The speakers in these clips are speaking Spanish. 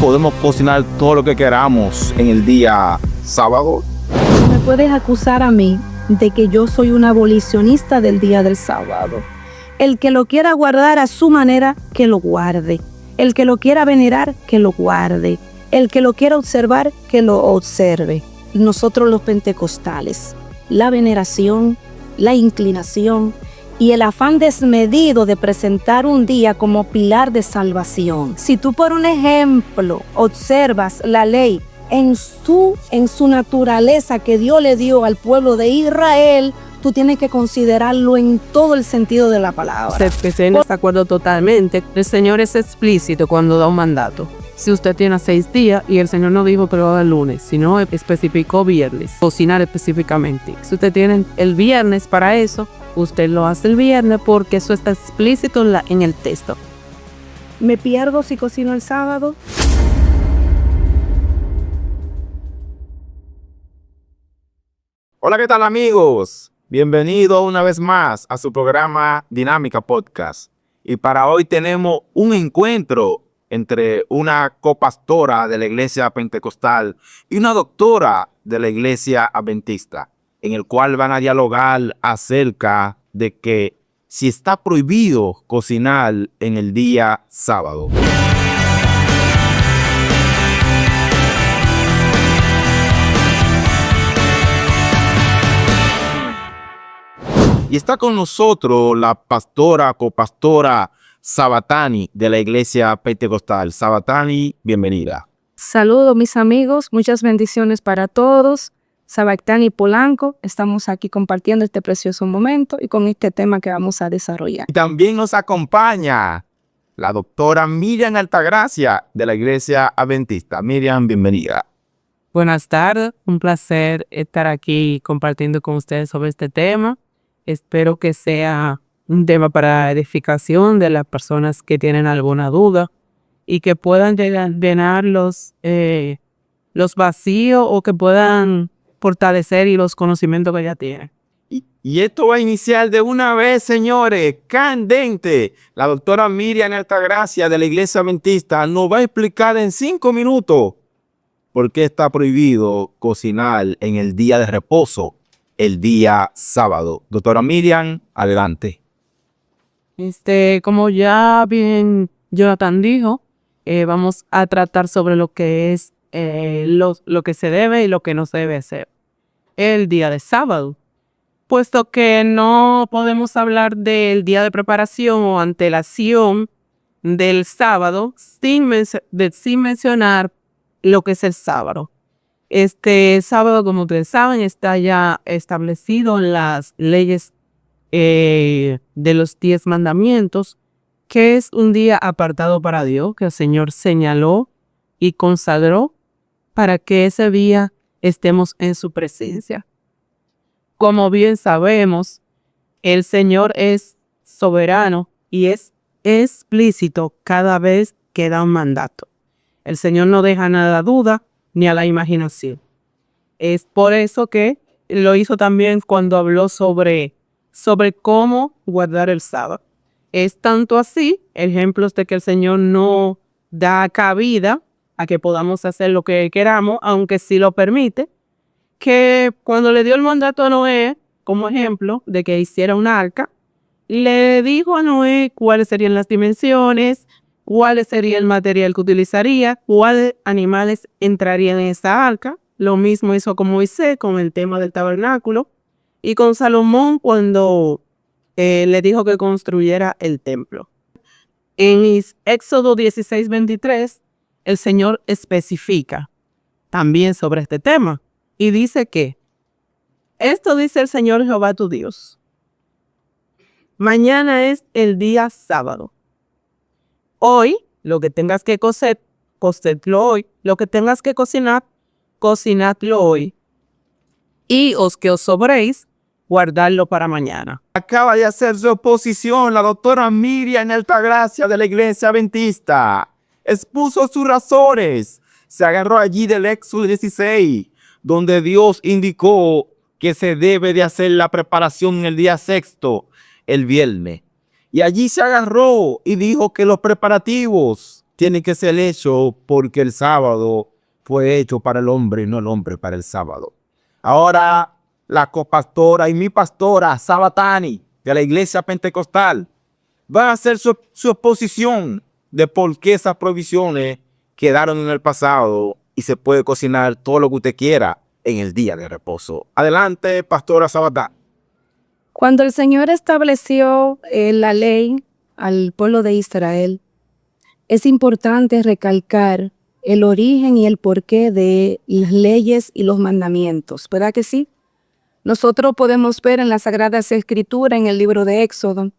podemos cocinar todo lo que queramos en el día sábado. Me puedes acusar a mí de que yo soy un abolicionista del día del sábado. El que lo quiera guardar a su manera, que lo guarde. El que lo quiera venerar, que lo guarde. El que lo quiera observar, que lo observe. Nosotros los pentecostales, la veneración, la inclinación y el afán desmedido de presentar un día como pilar de salvación. Si tú, por un ejemplo, observas la ley en su naturaleza que Dios le dio al pueblo de Israel, tú tienes que considerarlo en todo el sentido de la palabra. Estoy en desacuerdo totalmente. El Señor es explícito cuando da un mandato. Si usted tiene 6 días y el Señor no dijo pero el lunes, sino especificó viernes, cocinar específicamente. Si usted tiene el viernes para eso, usted lo hace el viernes porque eso está explícito en el texto. ¿Me pierdo si cocino el sábado? Hola, ¿qué tal, amigos? Bienvenido una vez más a su programa Dinámica Podcast. Y para hoy tenemos un encuentro entre una copastora de la iglesia pentecostal y una doctora de la iglesia adventista, en el cual van a dialogar acerca de que si está prohibido cocinar en el día sábado. Y está con nosotros la copastora Sabatani de la iglesia pentecostal. Sabatani, bienvenida. Saludos, mis amigos, muchas bendiciones para todos. Sabatani Polanco, estamos aquí compartiendo este precioso momento y con este tema que vamos a desarrollar. Y también nos acompaña la doctora Miriam Altagracia de la iglesia adventista. Miriam, bienvenida. Buenas tardes, un placer estar aquí compartiendo con ustedes sobre este tema. Espero que sea un tema para edificación de las personas que tienen alguna duda y que puedan llenar los vacíos o que puedan fortalecer y los conocimientos que ya tienen. Y esto va a iniciar de una vez, señores, candente. La doctora Miriam Altagracia de la iglesia adventista nos va a explicar en 5 minutos por qué está prohibido cocinar en el día de reposo, el día sábado. Doctora Miriam, adelante. Como ya bien Jonathan dijo, vamos a tratar sobre lo que es lo que se debe y lo que no se debe hacer el día de sábado, puesto que no podemos hablar del día de preparación o antelación del sábado sin mencionar lo que es el sábado. Este sábado, como ustedes saben, está ya establecido en las leyes de los 10 mandamientos, que es un día apartado para Dios, que el Señor señaló y consagró para que ese día estemos en su presencia. Como bien sabemos, el Señor es soberano y es explícito cada vez que da un mandato. El Señor no deja nada a duda ni a la imaginación. Es por eso que lo hizo también cuando habló sobre cómo guardar el sábado. Es tanto así, ejemplos de que el Señor no da cabida a que podamos hacer lo que queramos, aunque sí lo permite, que cuando le dio el mandato a Noé, como ejemplo, de que hiciera un arca, le dijo a Noé cuáles serían las dimensiones, cuál sería el material que utilizaría, cuáles animales entrarían en esa arca. Lo mismo hizo con Moisés con el tema del tabernáculo y con Salomón cuando le dijo que construyera el templo. En Éxodo 16:23, el Señor especifica también sobre este tema y dice que esto dice el Señor Jehová tu Dios. Mañana es el día sábado. Hoy, lo que tengas que cocedlo hoy. Lo que tengas que cocinar, cocinadlo hoy. Y que os sobréis, guardarlo para mañana. Acaba de hacer su oposición la doctora Miriam Altagracia de la iglesia adventista. Expuso sus razones. Se agarró allí del Éxodo 16, donde Dios indicó que se debe de hacer la preparación en el día sexto, el viernes. Y allí se agarró y dijo que los preparativos tiene que ser hecho porque el sábado fue hecho para el hombre y no el hombre para el sábado. Ahora, la copastora y mi pastora Sabatani de la iglesia pentecostal va a hacer su exposición de por qué esas provisiones quedaron en el pasado y se puede cocinar todo lo que usted quiera en el día de reposo. Adelante, pastora Sabatani. Cuando el Señor estableció la ley al pueblo de Israel, es importante recalcar el origen y el porqué de las leyes y los mandamientos, ¿verdad que sí? Nosotros podemos ver en las Sagradas Escrituras, en el libro de Éxodo,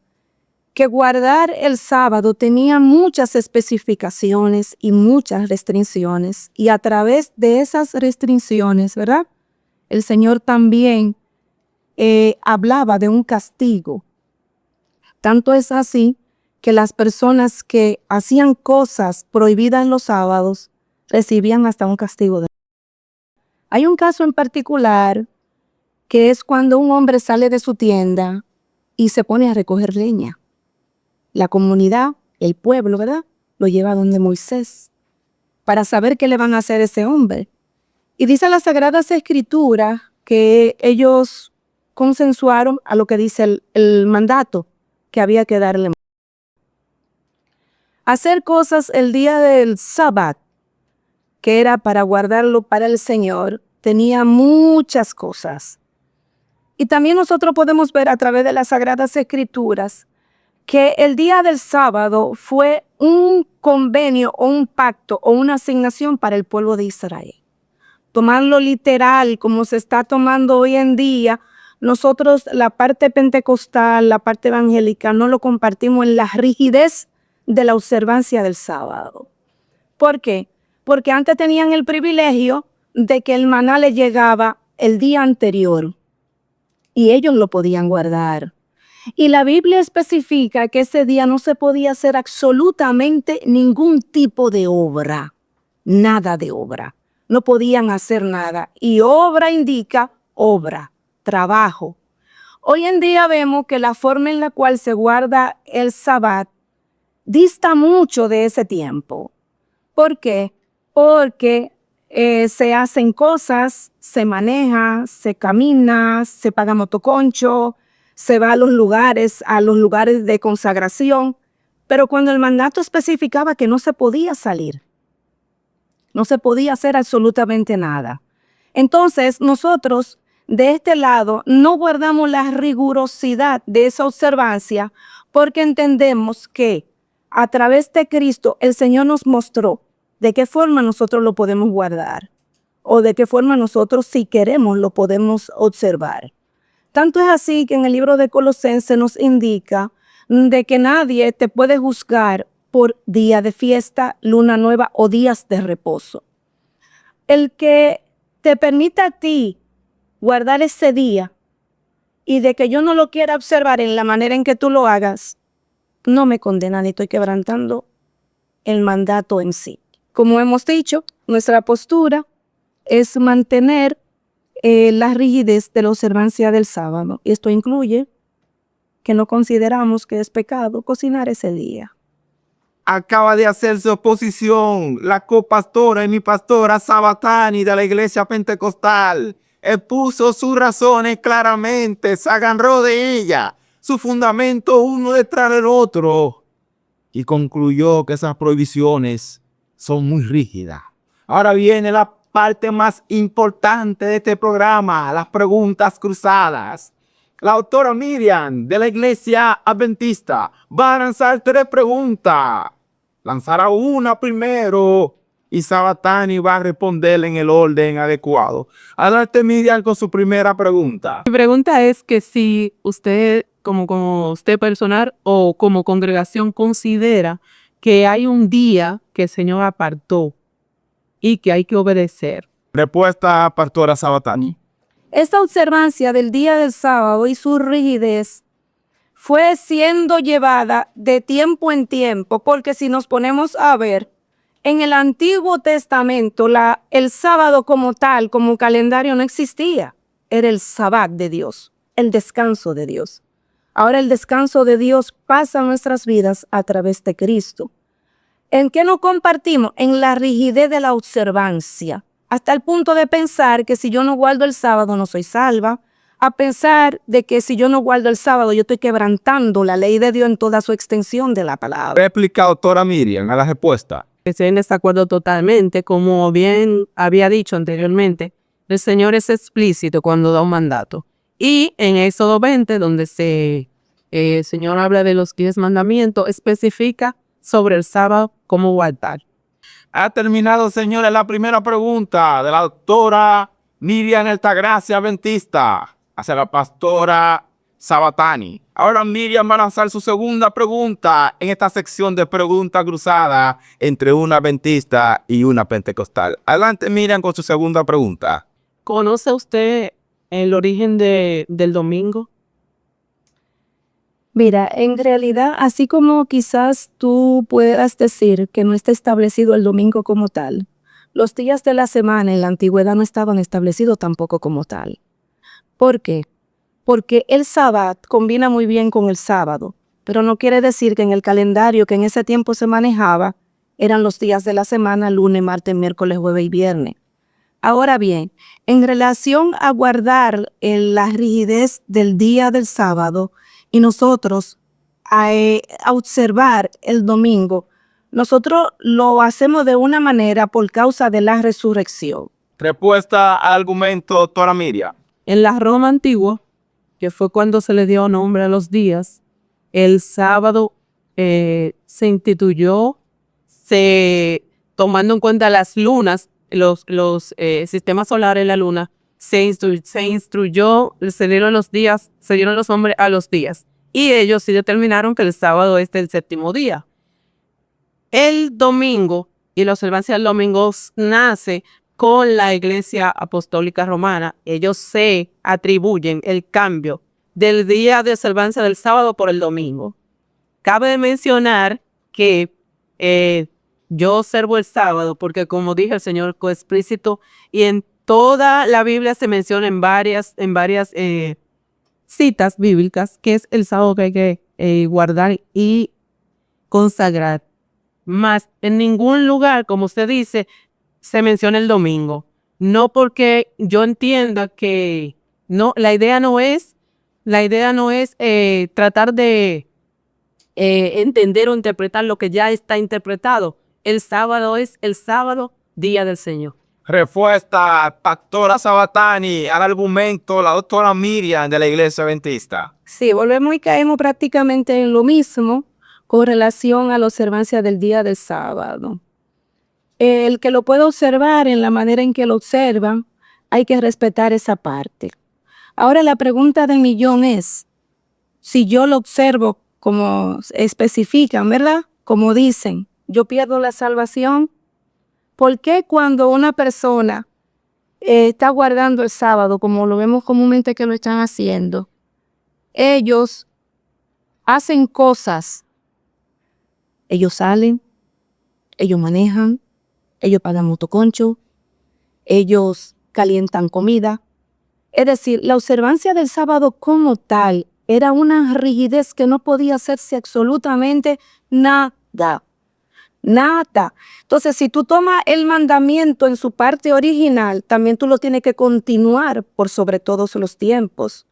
que guardar el sábado tenía muchas especificaciones y muchas restricciones. Y a través de esas restricciones, ¿verdad? El Señor también hablaba de un castigo. Tanto es así que las personas que hacían cosas prohibidas en los sábados recibían hasta un castigo. Hay un caso en particular que es cuando un hombre sale de su tienda y se pone a recoger leña. La comunidad, el pueblo, ¿verdad?, lo lleva donde Moisés para saber qué le van a hacer a ese hombre. Y dice las Sagradas Escrituras que ellos consensuaron a lo que dice el mandato que había que darle. Hacer cosas el día del sábado, que era para guardarlo para el Señor, tenía muchas cosas. Y también nosotros podemos ver a través de las Sagradas Escrituras que el día del sábado fue un convenio o un pacto o una asignación para el pueblo de Israel. Tomarlo literal como se está tomando hoy en día, nosotros la parte pentecostal, la parte evangélica, no lo compartimos en la rigidez de la observancia del sábado. ¿Por qué? Porque antes tenían el privilegio de que el maná les llegaba el día anterior y ellos lo podían guardar. Y la Biblia especifica que ese día no se podía hacer absolutamente ningún tipo de obra, nada de obra. No podían hacer nada. Y obra indica obra, trabajo. Hoy en día vemos que la forma en la cual se guarda el Sabbat dista mucho de ese tiempo. ¿Por qué? Porque se hacen cosas, se maneja, se camina, se paga motoconcho, se va a los lugares de consagración, pero cuando el mandato especificaba que no se podía salir, no se podía hacer absolutamente nada. Entonces, nosotros de este lado no guardamos la rigurosidad de esa observancia porque entendemos que a través de Cristo el Señor nos mostró de qué forma nosotros lo podemos guardar o de qué forma nosotros, si queremos, lo podemos observar. Tanto es así que en el libro de Colosenses nos indica de que nadie te puede juzgar por día de fiesta, luna nueva o días de reposo. El que te permita a ti guardar ese día y de que yo no lo quiera observar en la manera en que tú lo hagas, no me condena ni estoy quebrantando el mandato en sí. Como hemos dicho, nuestra postura es mantener la rigidez de la observancia del sábado. Y esto incluye que no consideramos que es pecado cocinar ese día. Acaba de hacer su oposición la copastora y mi pastora Sabatani de la iglesia pentecostal. Expuso sus razones claramente, se agarró de ella, su fundamento uno detrás del otro y concluyó que esas prohibiciones son muy rígidas. Ahora viene la parte más importante de este programa, las preguntas cruzadas. La autora Miriam de la iglesia adventista va a lanzar 3 preguntas. Lanzará una primero y Sabatani va a responder en el orden adecuado. Adelante, Miriam, con su primera pregunta. Mi pregunta es que si usted, como usted personal o como congregación, considera que hay un día que el Señor apartó y que hay que obedecer. Respuesta, pastora Sabatani. Esta observancia del día del sábado y su rigidez fue siendo llevada de tiempo en tiempo, porque si nos ponemos a ver, en el Antiguo Testamento el sábado como tal, como calendario no existía. Era el Sabbat de Dios, el descanso de Dios. Ahora el descanso de Dios pasa a nuestras vidas a través de Cristo. ¿En qué nos compartimos? En la rigidez de la observancia, hasta el punto de pensar que si yo no guardo el sábado no soy salva, a pensar de que si yo no guardo el sábado yo estoy quebrantando la ley de Dios en toda su extensión de la palabra. Réplica, doctora Miriam, a la respuesta. Estoy en desacuerdo totalmente. Como bien había dicho anteriormente, el Señor es explícito cuando da un mandato. Y en Éxodo 20, donde el Señor habla de los 10 mandamientos, especifica sobre el sábado cómo guardar. Ha terminado, señores, la primera pregunta de la doctora Miriam Altagracia Adventista hacia la pastora Sabatani. Ahora Miriam va a lanzar su segunda pregunta en esta sección de preguntas cruzadas entre una adventista y una pentecostal. Adelante, Miriam, con su segunda pregunta. ¿Conoce usted el origen del domingo? Mira, en realidad, así como quizás tú puedas decir que no está establecido el domingo como tal, los días de la semana en la antigüedad no estaban establecidos tampoco como tal. ¿Por qué? Porque el sábado combina muy bien con el sábado, pero no quiere decir que en el calendario que en ese tiempo se manejaba eran los días de la semana, lunes, martes, miércoles, jueves y viernes. Ahora bien, en relación a guardar la rigidez del día del sábado y nosotros a observar el domingo, nosotros lo hacemos de una manera por causa de la resurrección. Respuesta al argumento, doctora Miriam. En la Roma antigua, que fue cuando se le dio nombre a los días, el sábado se instituyó tomando en cuenta las lunas, los sistemas solares en la luna, se instruyó, se dieron los nombres a los días. Y ellos sí determinaron que el sábado es el séptimo día. El domingo y la observancia del domingo nace con la Iglesia Apostólica Romana. Ellos se atribuyen el cambio del día de observancia del sábado por el domingo. Cabe mencionar que yo observo el sábado porque, como dije, el Señor fue explícito y en toda la Biblia se menciona en varias citas bíblicas que es el sábado que hay que guardar y consagrar. Más en ningún lugar, como usted dice, se menciona el domingo. No porque yo entienda que no, la idea no es tratar de entender o interpretar lo que ya está interpretado. El sábado es el sábado, día del Señor. Respuesta, pastora Sabatani, al argumento, la doctora Miriam de la Iglesia Adventista. Sí, volvemos y caemos prácticamente en lo mismo con relación a la observancia del día del sábado. El que lo pueda observar en la manera en que lo observan, hay que respetar esa parte. Ahora la pregunta del millón es, si yo lo observo como especifican, ¿verdad? Como dicen, yo pierdo la salvación. ¿Por qué cuando una persona está guardando el sábado, como lo vemos comúnmente que lo están haciendo, ellos hacen cosas, ellos salen, ellos manejan, ellos pagan motoconcho, ellos calientan comida? Es decir, la observancia del sábado como tal era una rigidez que no podía hacerse absolutamente nada. Nada. Entonces, si tú tomas el mandamiento en su parte original, también tú lo tienes que continuar por sobre todos los tiempos.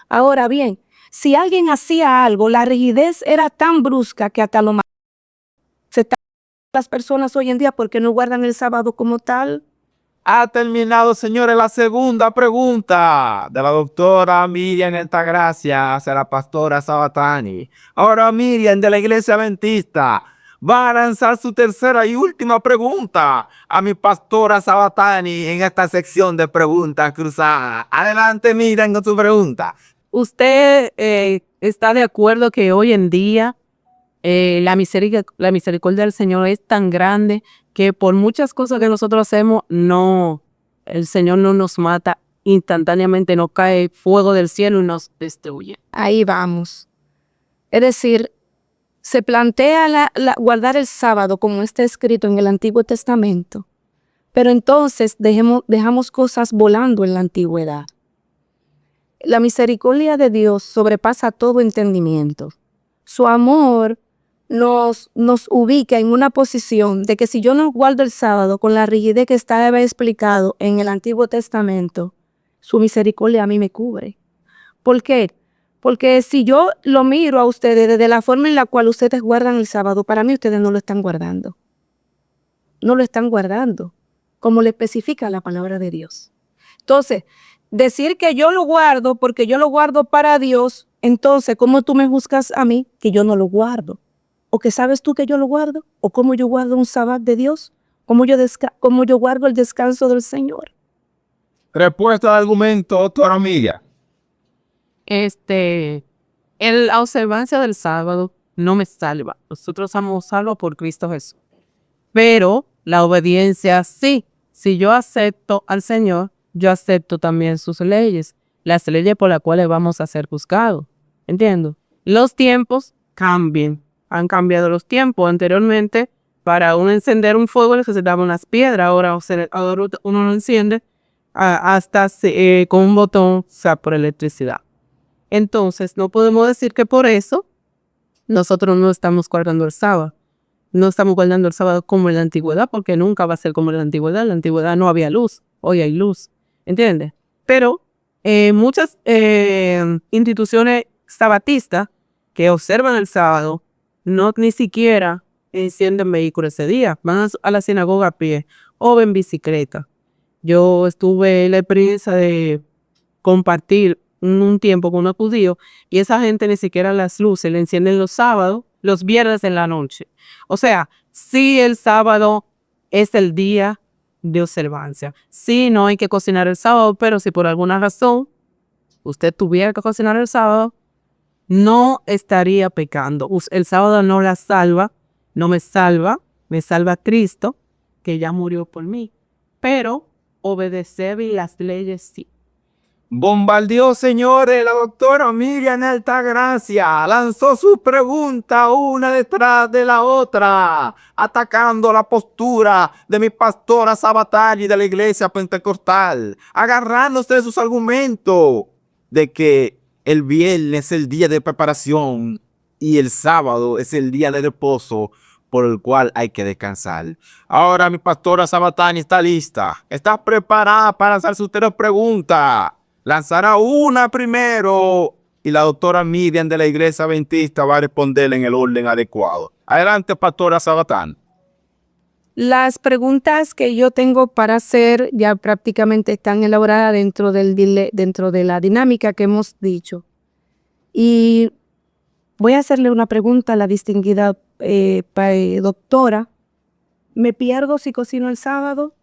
Ahora bien, si alguien hacía algo, la rigidez era tan brusca que hasta lo más se están las personas hoy en día porque no guardan el sábado como tal. Ha terminado, señores, la segunda pregunta de la doctora Miriam Altagracia hacia la pastora Sabatani. Ahora Miriam de la Iglesia Adventista va a lanzar su tercera y última pregunta a mi pastora Sabatani en esta sección de preguntas cruzadas. Adelante, Miriam, con su pregunta. ¿Usted está de acuerdo que hoy en día la misericordia del Señor es tan grande que por muchas cosas que nosotros hacemos, el Señor no nos mata instantáneamente, no cae fuego del cielo y nos destruye? Ahí vamos. Es decir, se plantea guardar el sábado como está escrito en el Antiguo Testamento, pero entonces dejamos cosas volando en la antigüedad. La misericordia de Dios sobrepasa todo entendimiento. Su amor nos ubica en una posición de que si yo no guardo el sábado con la rigidez que estaba explicado en el Antiguo Testamento, su misericordia a mí me cubre. ¿Por qué? Porque si yo lo miro a ustedes desde la forma en la cual ustedes guardan el sábado, para mí ustedes no lo están guardando. No lo están guardando, como le especifica la palabra de Dios. Entonces, decir que yo lo guardo porque yo lo guardo para Dios, entonces, ¿cómo tú me juzgas a mí que yo no lo guardo? ¿O que sabes tú que yo lo guardo? ¿O cómo yo guardo un sábado de Dios? ¿Cómo yo guardo el descanso del Señor? Respuesta al argumento, doctora Miriam. La observancia del sábado no me salva. Nosotros somos salvos por Cristo Jesús. Pero la obediencia sí. Si yo acepto al Señor, yo acepto también sus leyes, las leyes por las cuales vamos a ser juzgados. ¿Entiendo? Los tiempos cambian. Han cambiado los tiempos. Anteriormente, para uno encender un fuego necesitaba unas piedras. Ahora uno lo enciende con un botón, o sea, por electricidad. Entonces, no podemos decir que por eso nosotros no estamos guardando el sábado. No estamos guardando el sábado como en la antigüedad, porque nunca va a ser como en la antigüedad. En la antigüedad no había luz, hoy hay luz, ¿entiendes? Pero muchas instituciones sabatistas que observan el sábado no ni siquiera encienden vehículos ese día. Van a la sinagoga a pie o en bicicleta. Yo estuve en la experiencia de compartir un tiempo con unos judíos y esa gente ni siquiera las luces le encienden los sábados, los viernes en la noche. O sea, sí el sábado es el día de observancia. Sí, no hay que cocinar el sábado, pero si por alguna razón usted tuviera que cocinar el sábado, no estaría pecando. El sábado no la salva, no me salva Cristo, que ya murió por mí. Pero obedecer las leyes sí. Bombardeó, señores, la doctora Miriam Altagracia. Lanzó sus preguntas una detrás de la otra, atacando la postura de mi pastora Sabatari de la iglesia pentecostal, agarrándose de sus argumentos de que el viernes es el día de preparación y el sábado es el día de reposo por el cual hay que descansar. Ahora mi pastora Sabatani está lista. ¿Está preparada para hacerse usted las preguntas? Lanzará una primero y la doctora Miriam de la iglesia adventista va a responder en el orden adecuado. Adelante, pastora Sabatán. Las preguntas que yo tengo para hacer ya prácticamente están elaboradas dentro de la dinámica que hemos dicho. Y voy a hacerle una pregunta a la distinguida doctora. ¿Me pierdo si cocino el sábado?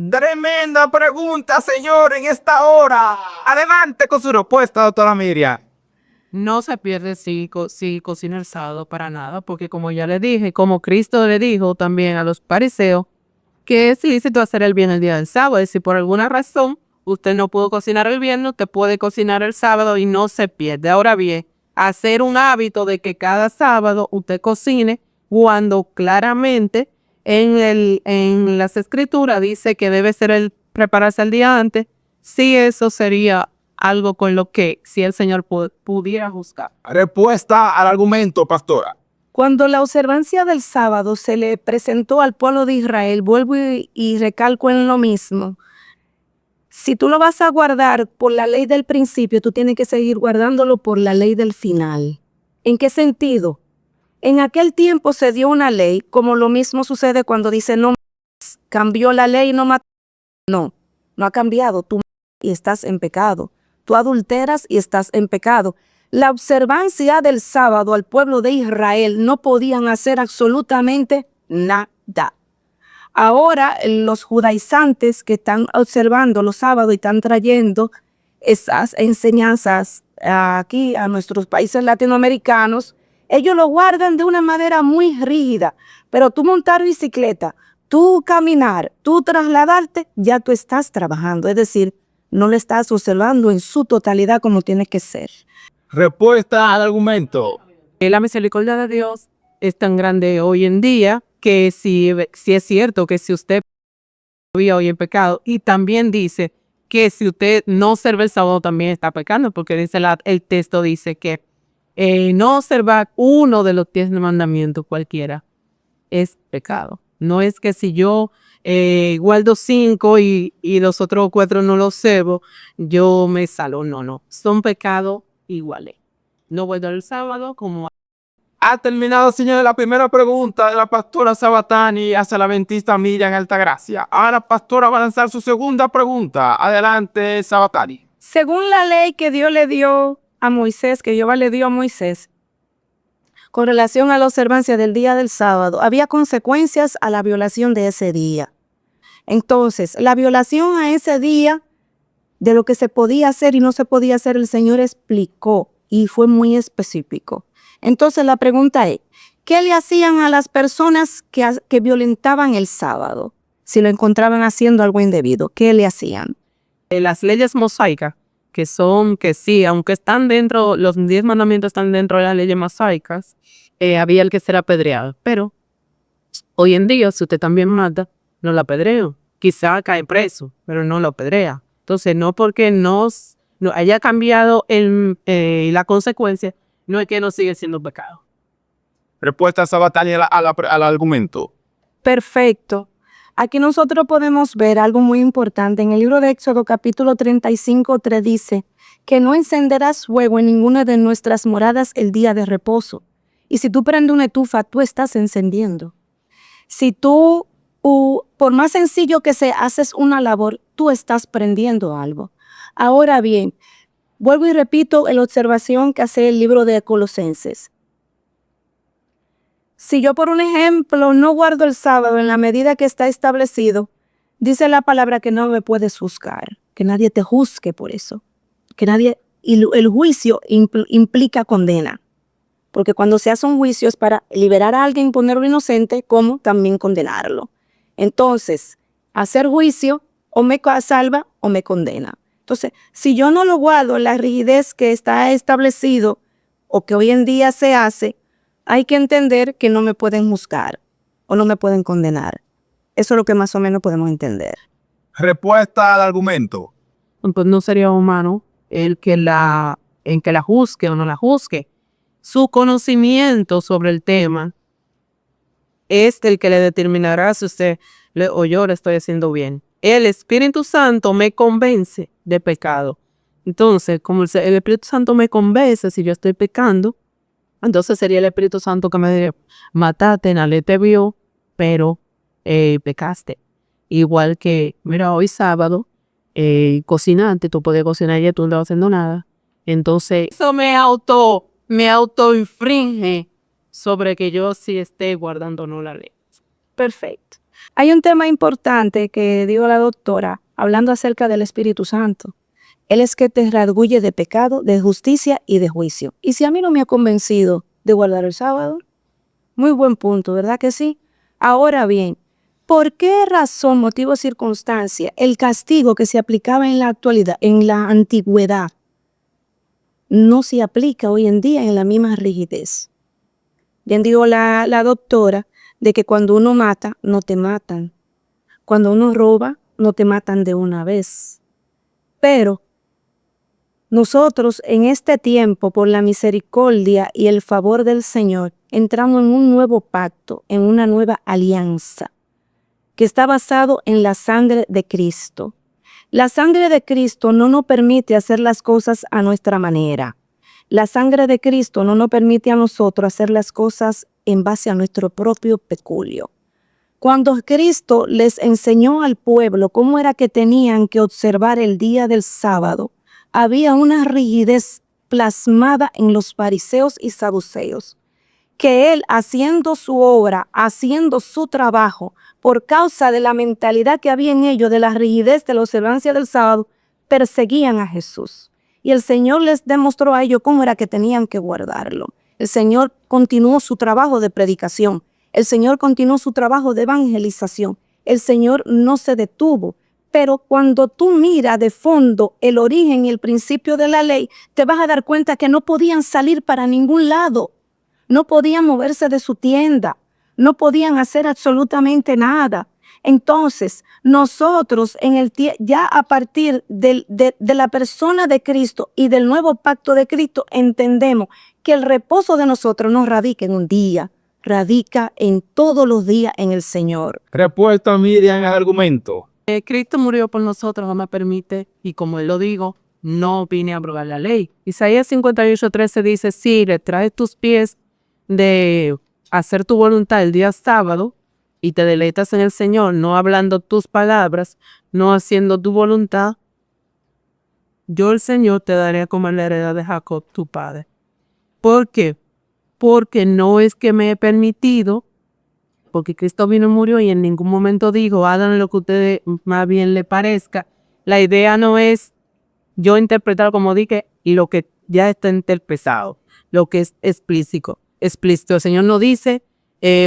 Tremenda pregunta, señor, en esta hora. Adelante con su respuesta, doctora Miriam. No se pierde si cocina el sábado para nada, porque como ya le dije, como Cristo le dijo también a los fariseos, que es lícito hacer el bien el día del sábado. Y si por alguna razón usted no pudo cocinar el viernes, usted puede cocinar el sábado y no se pierde. Ahora bien, hacer un hábito de que cada sábado usted cocine cuando claramente en las escrituras dice que debe ser el prepararse el día antes, si eso sería algo con lo que si el Señor pudiera juzgar. Respuesta al argumento, pastora. Cuando la observancia del sábado se le presentó al pueblo de Israel, vuelvo y recalco en lo mismo. Si tú lo vas a guardar por la ley del principio, tú tienes que seguir guardándolo por la ley del final. ¿En qué sentido? En aquel tiempo se dio una ley, como lo mismo sucede cuando dice no mates. Cambió la ley, no mates. No ha cambiado. Tú matas y estás en pecado. Tú adulteras y estás en pecado. La observancia del sábado al pueblo de Israel no podían hacer absolutamente nada. Ahora los judaizantes que están observando los sábados y están trayendo esas enseñanzas aquí a nuestros países latinoamericanos, ellos lo guardan de una manera muy rígida. Pero tú montar bicicleta, tú caminar, tú trasladarte, ya tú estás trabajando. Es decir, no le estás observando en su totalidad como tiene que ser. Respuesta al argumento. La misericordia de Dios es tan grande hoy en día que si es cierto que si usted vive hoy en pecado, y también dice que si usted no observa el sábado también está pecando, porque dice el texto dice que no observar uno de los 10 mandamientos cualquiera es pecado. No es que si yo guardo 5 y los otros 4 no los observo, yo me salvo. No. Son pecados iguales. No guardar el sábado como... Ha terminado, señores, la primera pregunta de la pastora Sabatani hacia la adventista Miriam Altagracia. Ahora la pastora va a lanzar su segunda pregunta. Adelante, Sabatani. Según la ley que Dios le dio a Moisés, que Jehová le dio a Moisés, con relación a la observancia del día del sábado, había consecuencias a la violación de ese día. Entonces, la violación a ese día, de lo que se podía hacer y no se podía hacer, el Señor explicó y fue muy específico. Entonces, la pregunta es, ¿qué le hacían a las personas que violentaban el sábado? Si lo encontraban haciendo algo indebido, ¿qué le hacían? Las leyes mosaicas, que sí, aunque están dentro, los 10 mandamientos están dentro de las leyes mosaicas, había el que ser apedreado. Pero hoy en día, si usted también mata, no lo apedreo. Quizá cae preso, pero no lo apedrea. Entonces, no porque no haya cambiado la consecuencia, no es que no sigue siendo pecado. Respuesta Sabatani al argumento. Perfecto. Aquí nosotros podemos ver algo muy importante. En el libro de Éxodo capítulo 35:3 dice que no encenderás fuego en ninguna de nuestras moradas el día de reposo. Y si tú prendes una estufa, tú estás encendiendo. Si tú, por más sencillo que sea, haces una labor, tú estás prendiendo algo. Ahora bien, vuelvo y repito la observación que hace el libro de Colosenses. Si yo, por un ejemplo, no guardo el sábado en la medida que está establecido, dice la palabra que no me puedes juzgar, que nadie te juzgue por eso, y el juicio implica condena, porque cuando se hace un juicio es para liberar a alguien, ponerlo inocente, como también condenarlo. Entonces, hacer juicio o me salva o me condena. Entonces, si yo no lo guardo en la rigidez que está establecido o que hoy en día se hace, hay que entender que no me pueden juzgar o no me pueden condenar. Eso es lo que más o menos podemos entender. Respuesta al argumento. Pues no sería humano el que la juzgue o no la juzgue. Su conocimiento sobre el tema es el que le determinará si usted o yo le estoy haciendo bien. El Espíritu Santo me convence de pecado. Entonces, como el Espíritu Santo me convence si yo estoy pecando, entonces sería el Espíritu Santo que me diría, mataste, nadie te vio, pero pecaste. Igual que, mira, hoy sábado, cocinaste, tú podías cocinar y tú no estabas haciendo nada. Entonces, eso me auto-infringe sobre que yo sí esté guardando o no la ley. Perfecto. Hay un tema importante que dijo la doctora, hablando acerca del Espíritu Santo. Él es que te redarguye de pecado, de justicia y de juicio. Y si a mí no me ha convencido de guardar el sábado, muy buen punto, ¿verdad que sí? Ahora bien, ¿por qué razón, motivo o circunstancia, el castigo que se aplicaba en la actualidad, en la antigüedad, no se aplica hoy en día en la misma rigidez? Bien dijo la doctora de que cuando uno mata, no te matan. Cuando uno roba, no te matan de una vez. Pero nosotros en este tiempo, por la misericordia y el favor del Señor, entramos en un nuevo pacto, en una nueva alianza, que está basado en la sangre de Cristo. La sangre de Cristo no nos permite hacer las cosas a nuestra manera. La sangre de Cristo no nos permite a nosotros hacer las cosas en base a nuestro propio peculio. Cuando Cristo les enseñó al pueblo cómo era que tenían que observar el día del sábado, había una rigidez plasmada en los fariseos y saduceos, que él, haciendo su obra, haciendo su trabajo, por causa de la mentalidad que había en ellos, de la rigidez de la observancia del sábado, perseguían a Jesús. Y el Señor les demostró a ellos cómo era que tenían que guardarlo. El Señor continuó su trabajo de predicación. El Señor continuó su trabajo de evangelización. El Señor no se detuvo. Pero cuando tú miras de fondo el origen y el principio de la ley, te vas a dar cuenta que no podían salir para ningún lado. No podían moverse de su tienda. No podían hacer absolutamente nada. Entonces, nosotros ya a partir de la persona de Cristo y del nuevo pacto de Cristo, entendemos que el reposo de nosotros no radica en un día, radica en todos los días en el Señor. Respuesta, Miriam, al argumento. Cristo murió por nosotros, no me permite, y como él lo dijo, no vine a abrogar la ley. Isaías 58:13 dice, si retraes tus pies de hacer tu voluntad el día sábado y te deleitas en el Señor, no hablando tus palabras, no haciendo tu voluntad, yo el Señor te daré a comer la heredad de Jacob, tu padre. ¿Por qué? Porque no es que me he permitido, porque Cristo vino y murió y en ningún momento dijo, hagan lo que a ustedes más bien le parezca. La idea no es yo interpretar como dije lo que ya está interpretado, lo que es explícito. El Señor no dice,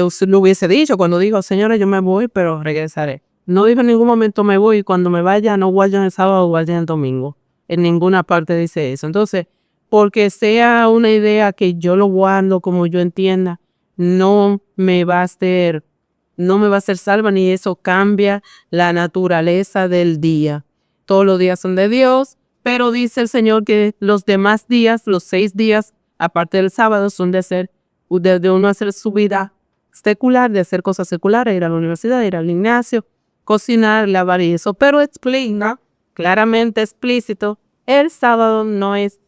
usted lo hubiese dicho cuando dijo, señores, yo me voy, pero regresaré. No dijo en ningún momento me voy y cuando me vaya, no vayan el sábado o vayan el domingo. En ninguna parte dice eso. Entonces, porque sea una idea que yo lo guardo como yo entienda, no me va a hacer salva, ni eso cambia la naturaleza del día. Todos los días son de Dios, pero dice el Señor que los demás días, los 6 días, aparte del sábado, son de uno hacer su vida secular, de hacer cosas seculares, ir a la universidad, ir al gimnasio, cocinar, lavar y eso. Pero explica, claramente explícito, el sábado no es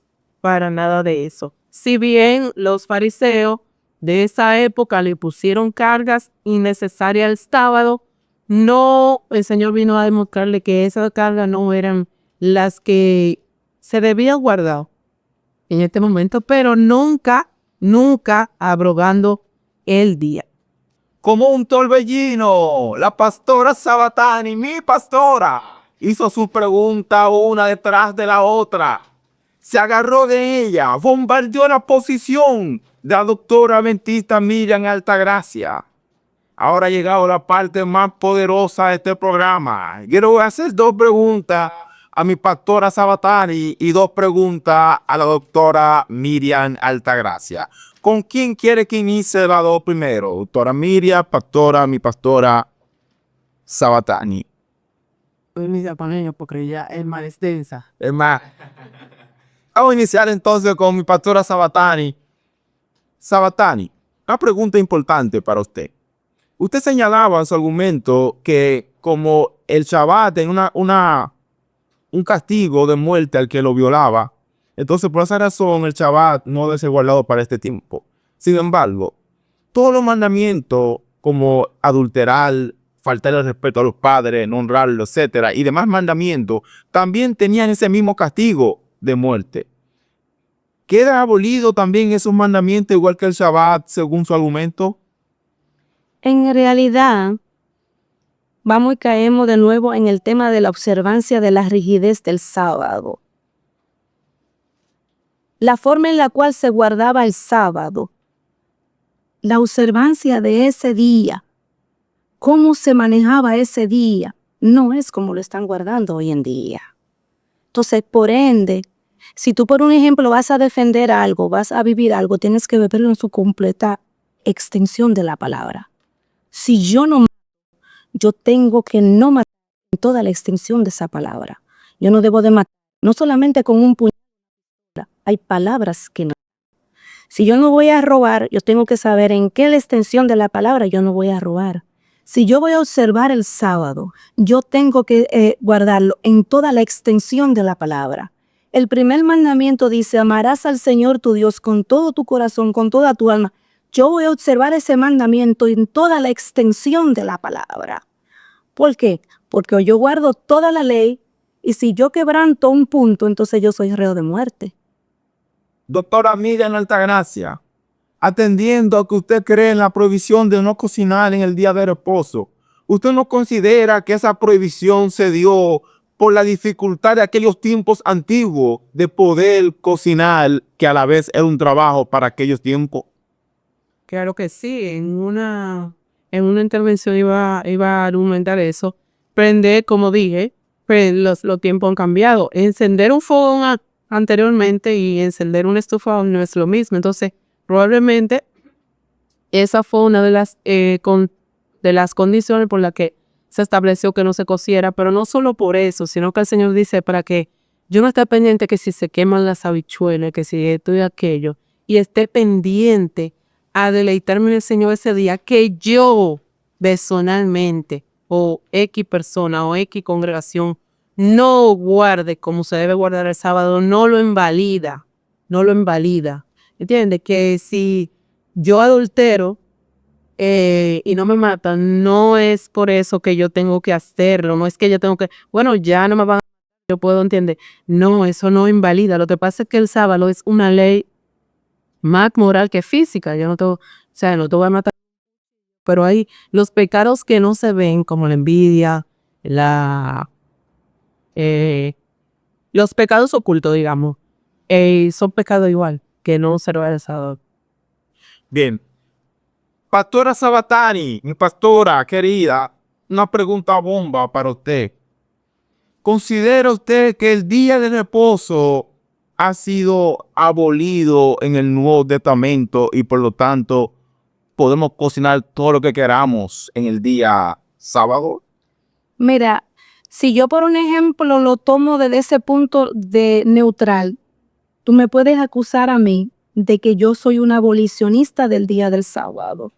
para nada de eso. Si bien los fariseos de esa época le pusieron cargas innecesarias al sábado, no, el Señor vino a demostrarle que esas cargas no eran las que se debían guardar en este momento, pero nunca abrogando el día. Como un torbellino, la pastora Sabatani, mi pastora, hizo su pregunta una detrás de la otra. Se agarró de ella, bombardeó la posición de la doctora adventista Miriam Altagracia. Ahora ha llegado la parte más poderosa de este programa. Quiero hacer 2 preguntas a mi pastora Sabatani y 2 preguntas a la doctora Miriam Altagracia. ¿Con quién quiere que inicie las 2 primero? Doctora Miriam, mi pastora Sabatani. Inicia con ellos porque ya es más extensa. Es más, vamos a iniciar entonces con mi pastora Sabatani. Sabatani, una pregunta importante para usted. Usted señalaba en su argumento que como el Shabbat tenía un castigo de muerte al que lo violaba, entonces por esa razón el Shabbat no debe ser guardado para este tiempo. Sin embargo, todos los mandamientos como adulterar, faltar el respeto a los padres, no honrarlos, etcétera, y demás mandamientos también tenían ese mismo castigo de muerte. ¿Queda abolido también esos mandamientos igual que el Shabbat según su argumento? En realidad, vamos y caemos de nuevo en el tema de la observancia de la rigidez del sábado. La forma en la cual se guardaba el sábado, la observancia de ese día, cómo se manejaba ese día, no es como lo están guardando hoy en día. Entonces, por ende, si tú, por un ejemplo, vas a defender algo, vas a vivir algo, tienes que verlo en su completa extensión de la palabra. Si yo no mato, yo tengo que no matar en toda la extensión de esa palabra. Yo no debo de matar, no solamente con un puñal, hay palabras que no. Si yo no voy a robar, yo tengo que saber en qué la extensión de la palabra yo no voy a robar. Si yo voy a observar el sábado, yo tengo que guardarlo en toda la extensión de la palabra. El primer mandamiento dice, amarás al Señor tu Dios con todo tu corazón, con toda tu alma. Yo voy a observar ese mandamiento en toda la extensión de la palabra. ¿Por qué? Porque yo guardo toda la ley y si yo quebranto un punto, entonces yo soy reo de muerte. Doctora Miriam Altagracia, atendiendo a que usted cree en la prohibición de no cocinar en el día de reposo, ¿usted no considera que esa prohibición se dio por la dificultad de aquellos tiempos antiguos de poder cocinar, que a la vez era un trabajo para aquellos tiempos? Claro que sí, en una intervención iba a argumentar eso. Prender, como dije, los tiempos han cambiado. Encender un fogón anteriormente y encender una estufa no es lo mismo. Entonces, probablemente esa fue una de las condiciones por las que se estableció que no se cociera, pero no solo por eso, sino que el Señor dice para que yo no esté pendiente que si se queman las habichuelas, que si esto y aquello. y esté pendiente a deleitarme en el Señor ese día, que yo personalmente o X persona o X congregación no guarde como se debe guardar el sábado, no lo invalida. ¿Entiendes? Que si yo adultero y no me matan, no es por eso que yo tengo que hacerlo, no es que yo tengo que, bueno, ya no me van a matar, yo puedo entender. No, eso no invalida. Lo que pasa es que el sábado es una ley más moral que física. Yo no te, o sea, no te voy a matar, pero hay los pecados que no se ven, como la envidia, eh, los pecados ocultos, digamos, son pecados igual que no observar el sábado. Bien. Pastora Sabatani, mi pastora querida, una pregunta bomba para usted. ¿Considera usted que el día de reposo ha sido abolido en el Nuevo Testamento y por lo tanto podemos cocinar todo lo que queramos en el día sábado? Mira, si yo por un ejemplo lo tomo desde ese punto de neutral, tú me puedes acusar a mí de que yo soy una abolicionista del día del sábado.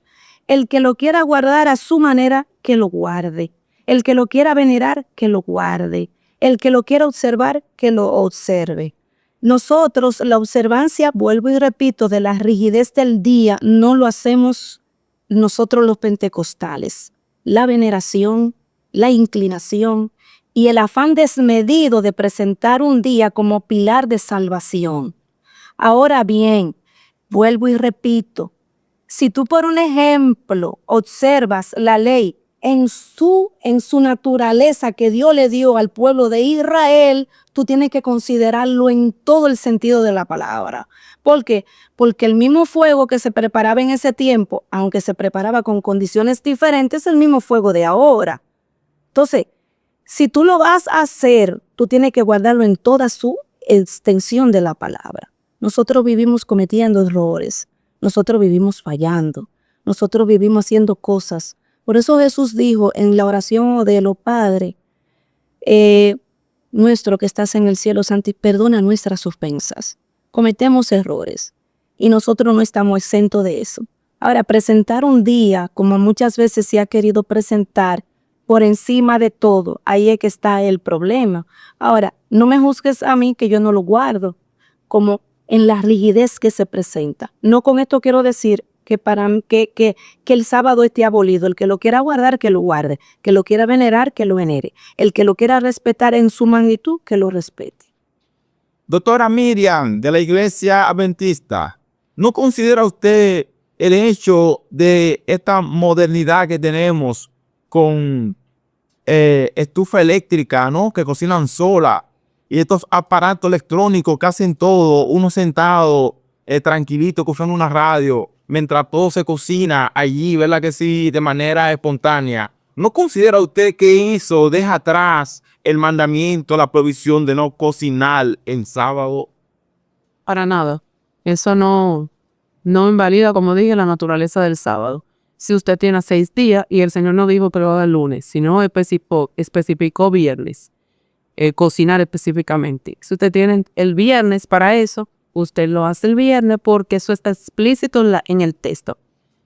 El que lo quiera guardar a su manera, que lo guarde. El que lo quiera venerar, que lo guarde. El que lo quiera observar, que lo observe. Nosotros, la observancia, vuelvo y repito, de la rigidez del día, no lo hacemos nosotros los pentecostales. La veneración, la inclinación y el afán desmedido de presentar un día como pilar de salvación. Ahora bien, vuelvo y repito, si tú por un ejemplo observas la ley en su naturaleza que Dios le dio al pueblo de Israel, tú tienes que considerarlo en todo el sentido de la palabra. ¿Por qué? Porque el mismo fuego que se preparaba en ese tiempo, aunque se preparaba con condiciones diferentes, es el mismo fuego de ahora. Entonces, si tú lo vas a hacer, tú tienes que guardarlo en toda su extensión de la palabra. Nosotros vivimos cometiendo errores, nosotros vivimos fallando, nosotros vivimos haciendo cosas. Por eso Jesús dijo en la oración de los Padre, nuestro que estás en el cielo, perdona nuestras ofensas. Cometemos errores y nosotros no estamos exentos de eso. Ahora, presentar un día, como muchas veces se ha querido presentar, por encima de todo, ahí es que está el problema. Ahora, no me juzgues a mí que yo no lo guardo, como en la rigidez que se presenta. No con esto quiero decir que el sábado esté abolido. El que lo quiera guardar, que lo guarde. Que lo quiera venerar, que lo venere. El que lo quiera respetar en su magnitud, que lo respete. Doctora Miriam, de la Iglesia Adventista, ¿no considera usted el hecho de esta modernidad que tenemos con estufa eléctrica, ¿no?, que cocinan sola, y estos aparatos electrónicos que hacen todo, uno sentado tranquilito, escuchando una radio, mientras todo se cocina allí, ¿verdad que sí?, de manera espontánea? ¿No considera usted que eso deja atrás el mandamiento, la provisión de no cocinar en sábado? Para nada. Eso no invalida, como dije, la naturaleza del sábado. Si usted tiene 6 días y el Señor no dijo que lo haga el lunes, sino especificó viernes, cocinar específicamente. Si usted tiene el viernes para eso, usted lo hace el viernes porque eso está explícito en el texto.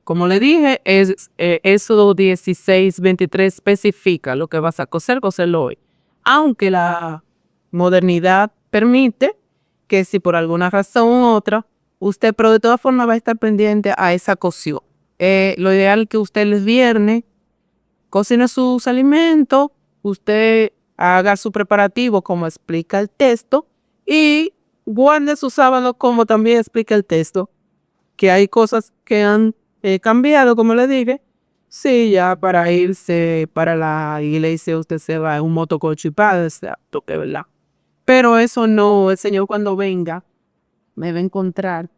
Como le dije, Éxodo 16:23 especifica lo que vas a cocerlo hoy. Aunque la modernidad permite que si por alguna razón u otra, usted, pero de todas formas va a estar pendiente a esa cocción. Lo ideal es que usted el viernes cocine sus alimentos, usted haga su preparativo como explica el texto y guarde su sábado como también explica el texto. Que hay cosas que han cambiado, como le dije. Sí, ya para irse para la iglesia usted se va en un motocoche y para toque, ¿verdad? Pero eso no, el Señor cuando venga me va a encontrar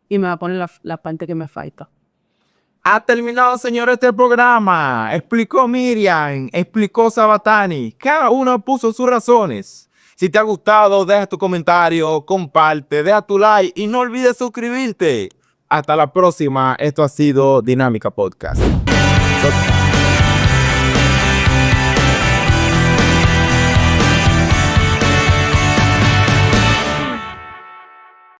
y me va a poner la parte que me falta. Ha terminado, señores, este programa. Explicó Miriam, explicó Sabatani. Cada uno puso sus razones. Si te ha gustado, deja tu comentario, comparte, deja tu like y no olvides suscribirte. Hasta la próxima. Esto ha sido Dinámica Podcast.